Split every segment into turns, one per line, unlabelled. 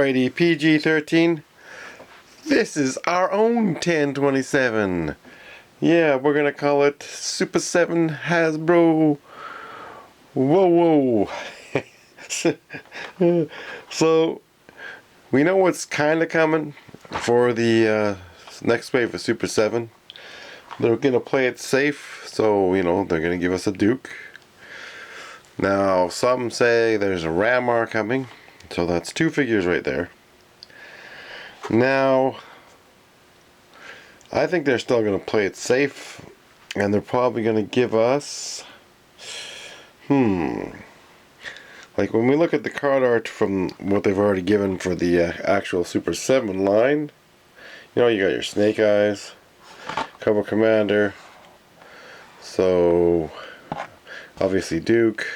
Alrighty, PG-13. This is our own 1027. Yeah, we're gonna call it Super7 Hasbro. Whoa, whoa. So, we know what's kind of coming for the next wave of Super7. They're gonna play it safe, so, you know, they're gonna give us a Duke. Now, some say there's a Ramar coming, so that's two figures right there. Now, I think they're still going to play it safe, and they're probably going to give us, like when we look at the card art from what they've already given for the actual Super7 line, you know, you got your Snake Eyes, Cobra Commander, so obviously Duke.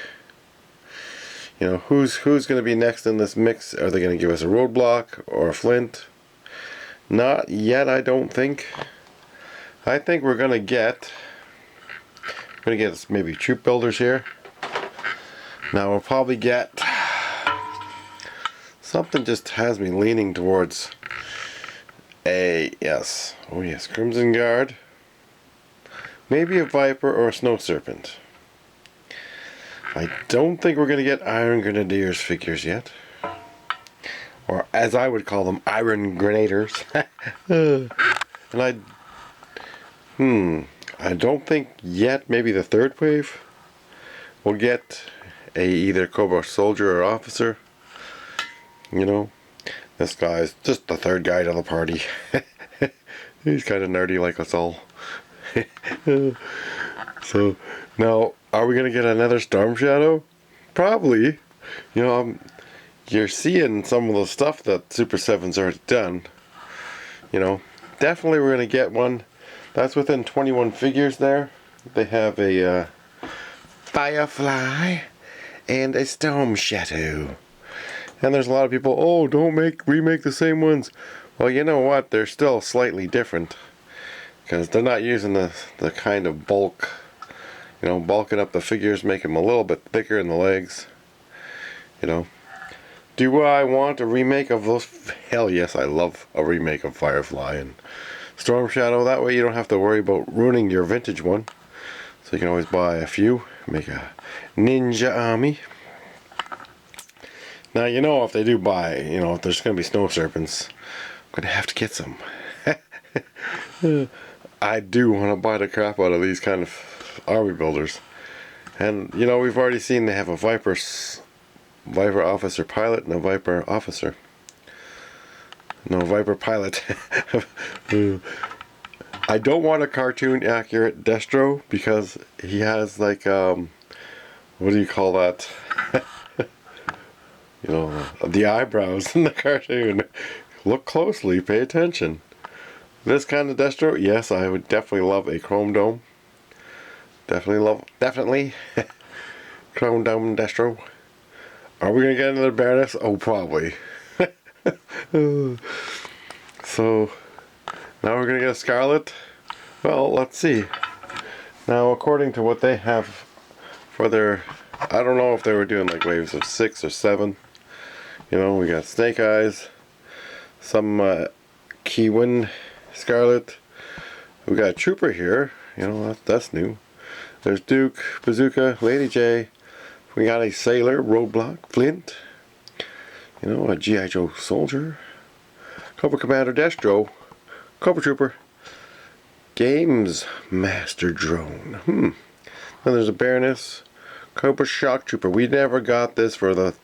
You know, who's going to be next in this mix? Are they going to give us a Roadblock or a Flint? Not yet, I don't think. I think we're going to get maybe Troop Builders here. Now we'll probably get something, just has me leaning towards a, yes, oh yes, Crimson Guard. Maybe a Viper or a Snow Serpent. I don't think we're going to get Iron Grenadiers figures yet. Or as I would call them, Iron Grenaders. And I don't think yet, maybe the third wave, we'll get a either Cobra Soldier or Officer. You know, this guy's just the third guy to the party. He's kind of nerdy like us all. So, now, are we going to get another Storm Shadow? Probably. You know, you're seeing some of the stuff that Super7's already done. You know, definitely we're going to get one. That's within 21 figures there. They have a Firefly and a Storm Shadow. And there's a lot of people, oh, don't remake the same ones. Well, you know what? They're still slightly different. Because they're not using the kind of bulk, you know, bulking up the figures, make them a little bit thicker in the legs. You know. Do I want a remake of those? Hell yes, I love a remake of Firefly and Storm Shadow. That way you don't have to worry about ruining your vintage one. So you can always buy a few, make a ninja army. Now, you know, if they do buy, you know, if there's going to be Snow Serpents, I'm going to have to get some. I do want to buy the crap out of these kind of army builders. And, you know, we've already seen they have a Viper Officer Pilot and a Viper Officer. No, Viper Pilot. I don't want a cartoon accurate Destro because he has like, what do you call that? You know, the eyebrows in the cartoon. Look closely, pay attention. This kind of Destro, yes, I would definitely love a Chrome Dome. Definitely Chrome Dome Destro. Are we going to get another Baroness? Oh, probably. So, now we're going to get a Scarlet? Well, let's see. Now, according to what they have for their, I don't know if they were doing like waves of 6 or 7. You know, we got Snake Eyes, some Kiwin Scarlet. We got a Trooper here. You know, that's new. There's Duke, Bazooka, Lady J. We got a Sailor, Roadblock, Flint. You know, a G.I.Joe Soldier. Cobra Commander, Destro. Cobra Trooper. Games Master Drone. Then there's a Baroness. Cobra Shock Trooper. We never got this for the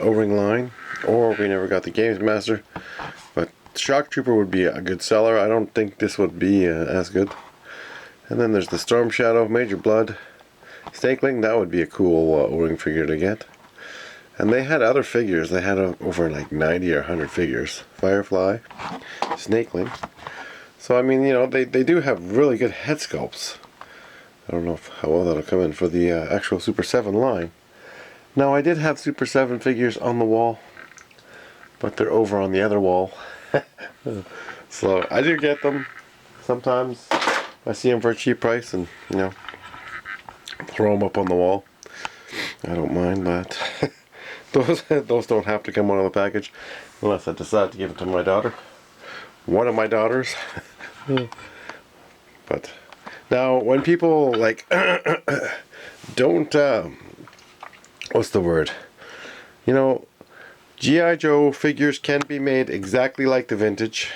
O-ring line. Or we never got the Games Master. But Shock Trooper would be a good seller. I don't think this would be as good. And then there's the Storm Shadow, Major Blood. Snakeling, that would be a cool O-ring figure to get. And they had other figures. They had over like 90 or 100 figures. Firefly, Snakeling. So I mean, you know, they do have really good head sculpts. I don't know how well that'll come in for the actual Super7 line. Now, I did have Super7 figures on the wall, but they're over on the other wall. So I do get them sometimes. I see them for a cheap price and, you know, throw them up on the wall. I don't mind that. Those don't have to come out of the package unless I decide to give it to my daughter. One of my daughters. But now when people like don't what's the word? You know, G.I. Joe figures can be made exactly like the vintage,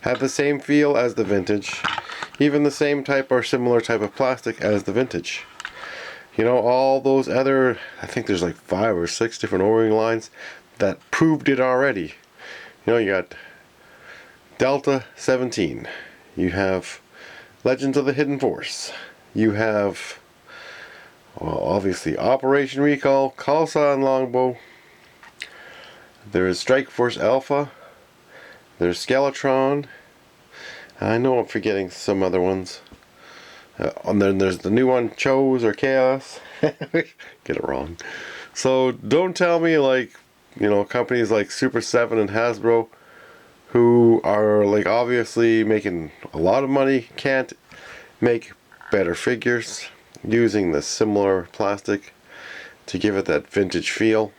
have the same feel as the vintage, even the same type or similar type of plastic as the vintage. You know, all those other, I think there's like 5 or 6 different O-ring lines that proved it already. You know, you got Delta 17, you have Legends of the Hidden Force, you have, well, obviously Operation Recall, Khalsa and Longbow, there is Strike Force Alpha, there's Skeletron, I know I'm forgetting some other ones. And then there's the new one, Chose or Chaos. Get it wrong. So don't tell me like, you know, companies like Super7 and Hasbro, who are like obviously making a lot of money, can't make better figures using the similar plastic to give it that vintage feel.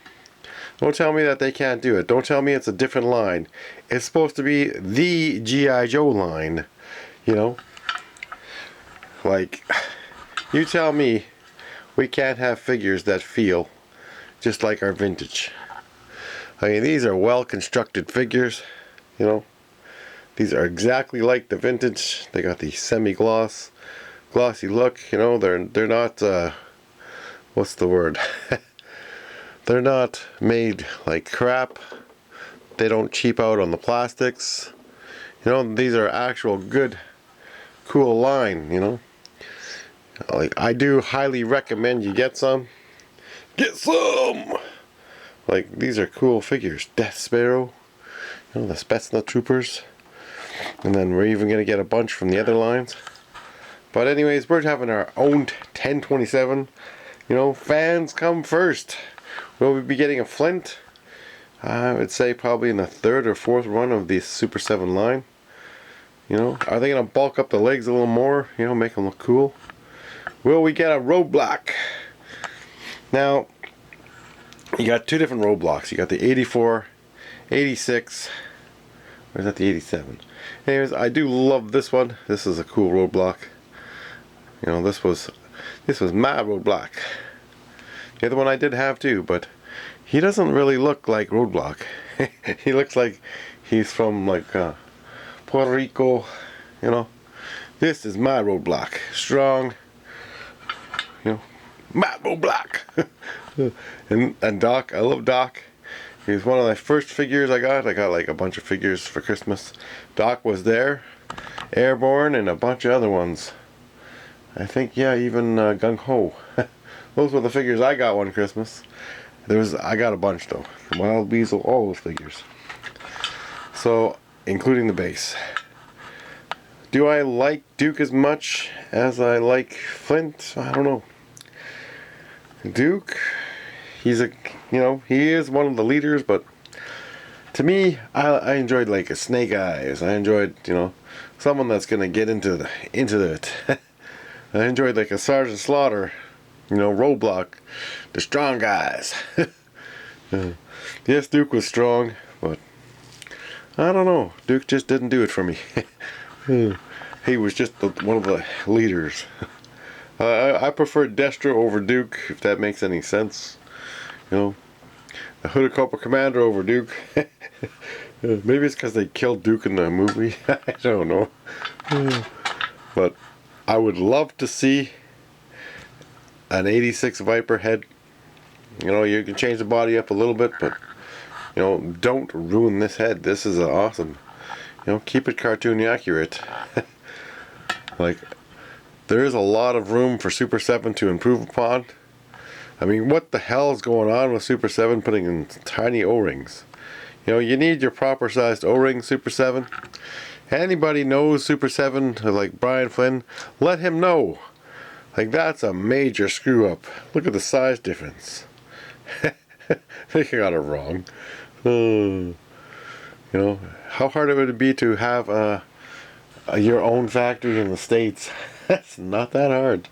Don't tell me that they can't do it. Don't tell me it's a different line. It's supposed to be the G.I. Joe line, you know. Like, you tell me we can't have figures that feel just like our vintage. I mean, these are well constructed figures, you know. These are exactly like the vintage. They got the semi-gloss, glossy look, you know. They're not, what's the word? They're not made like crap. They don't cheap out on the plastics. You know, these are actual good, cool line, you know. Like, I do highly recommend you get some. Get some! Like, these are cool figures. Death Sparrow, you know, the Spetsnaz Troopers. And then we're even going to get a bunch from the other lines. But anyways, we're having our own 1027. You know, fans come first. Will we be getting a Flint? I would say probably in the 3rd or 4th run of the Super 7 line. You know, are they going to bulk up the legs a little more? You know, make them look cool? Will we get a roadblock? Now, you got 2 different roadblocks. You got the 84, 86, or is that the 87? Anyways, I do love this one. This is a cool roadblock. You know, this was my roadblock. The other one I did have too, but he doesn't really look like Roadblock. He looks like he's from like Puerto Rico, you know. This is my Roadblock. Strong, you know, my Roadblock. and Doc, I love Doc. He's one of my first figures I got. I got like a bunch of figures for Christmas. Doc was there, Airborne, and a bunch of other ones. I think, yeah, even Gung Ho. Those were the figures I got one Christmas. I got a bunch though. Wild Weasel, all those figures. So, including the base. Do I like Duke as much as I like Flint? I don't know. Duke, he's a, you know, he is one of the leaders, but to me, I enjoyed like a Snake Eyes. I enjoyed, you know, someone that's gonna get into it. I enjoyed like a Sergeant Slaughter. You know, Roadblock, the strong guys. Yes, Duke was strong, but I don't know. Duke just didn't do it for me. He was just one of the leaders. I prefer Destro over Duke, if that makes any sense. You know, the Hooded Cobra Commander over Duke. Maybe it's because they killed Duke in the movie. I don't know. But I would love to see an 86 Viper head. You know, you can change the body up a little bit, but you know, don't ruin this head. This is awesome. You know, keep it cartoony accurate. Like, there is a lot of room for Super 7 to improve upon. I mean, what the hell is going on with Super 7 putting in tiny O-rings? You know, you need your proper sized O-rings, Super 7. Anybody knows Super 7, like Brian Flynn, let him know. Like, that's a major screw up. Look at the size difference. They got it wrong. You know, how hard it would be to have your own factory in the States. That's not that hard.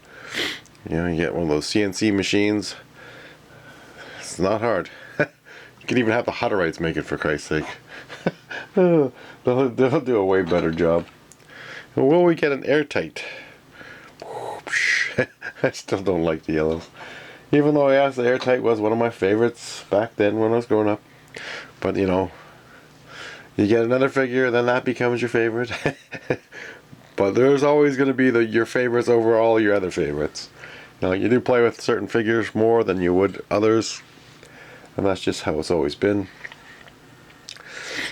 You know, you get one of those CNC machines. It's not hard. You can even have the Hutterites make it, for Christ's sake. they'll do a way better job. And will we get an airtight? I still don't like the yellows. Even though, yes, the airtight was one of my favorites back then when I was growing up. But, you know, you get another figure, then that becomes your favorite. But there's always going to be your favorites over all your other favorites. You know, you do play with certain figures more than you would others. And that's just how it's always been.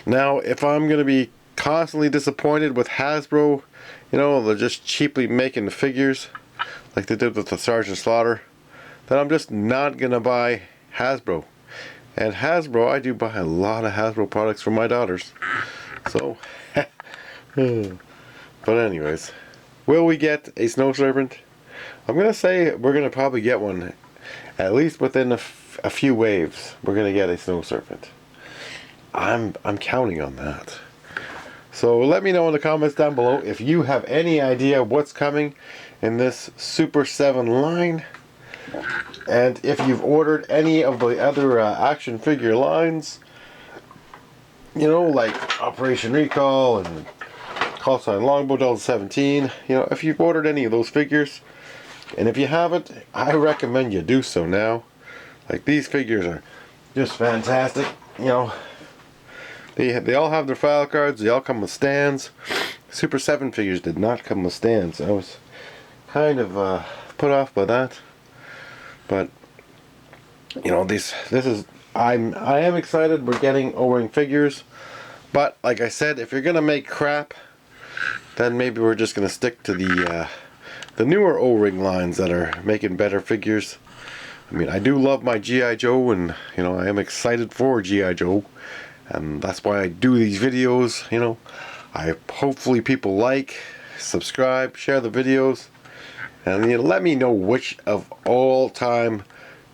Now, if I'm going to be constantly disappointed with Hasbro, you know, they're just cheaply making the figures, like they did with the Sergeant Slaughter, then I'm just not going to buy Hasbro. And Hasbro, I do buy a lot of Hasbro products for my daughters. So, but anyways, will we get a Snow Serpent? I'm going to say we're going to probably get one, at least within a few waves. We're going to get a Snow Serpent. I'm counting on that. So let me know in the comments down below if you have any idea what's coming in this Super 7 line. And if you've ordered any of the other action figure lines, you know, like Operation Recall and Call Sign Longbow Delta 17, you know, if you've ordered any of those figures, and if you haven't, I recommend you do so now. Like, these figures are just fantastic, you know. They all have their file cards, they all come with stands. Super 7 figures did not come with stands. I was kind of put off by that. But, you know, I am excited we're getting O-ring figures. But, like I said, if you're going to make crap, then maybe we're just going to stick to the newer O-ring lines that are making better figures. I mean, I do love my G.I. Joe, and, you know, I am excited for G.I. Joe. And that's why I do these videos, you know. Hopefully people like, subscribe, share the videos. And, you know, let me know which of all time,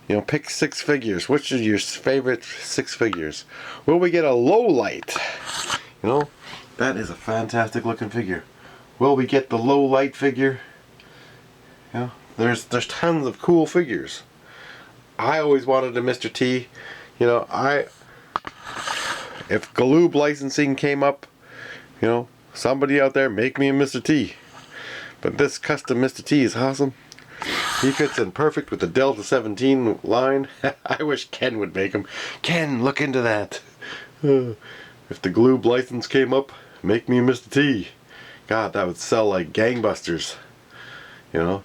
you know, pick 6 figures. Which are your favorite 6 figures? Will we get a low light? You know, that is a fantastic looking figure. Will we get the low light figure? You know, there's tons of cool figures. I always wanted a Mr. T. You know, if Galoob licensing came up, you know, somebody out there make me a Mr. T. But this custom Mr. T is awesome. He fits in perfect with the Delta 17 line. I wish Ken would make him. Ken, look into that. If the Galoob license came up, make me a Mr. T. God, that would sell like gangbusters. You know.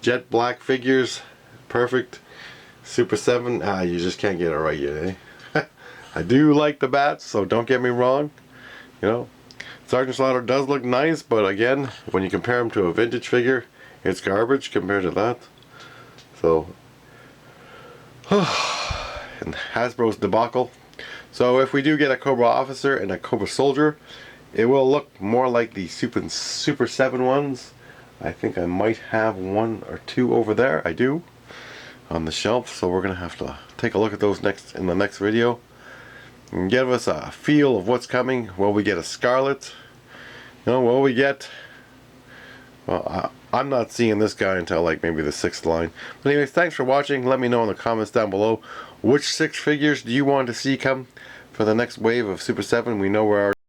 Jet black figures, perfect. Super 7, you just can't get it right yet, eh? I do like the bats, so don't get me wrong. You know, Sergeant Slaughter does look nice, but again, when you compare him to a vintage figure, it's garbage compared to that. So, and Hasbro's debacle. So if we do get a Cobra Officer and a Cobra Soldier, it will look more like the Super 7 ones. I think I might have 1 or 2 over there. I do, on the shelf. So we're gonna have to take a look at those in the next video. And give us a feel of what's coming. Will we get a Scarlet? You know, will we get... Well, I'm not seeing this guy until like maybe the 6th line. But anyways, thanks for watching. Let me know in the comments down below which 6 figures do you want to see come for the next wave of Super 7. We know where our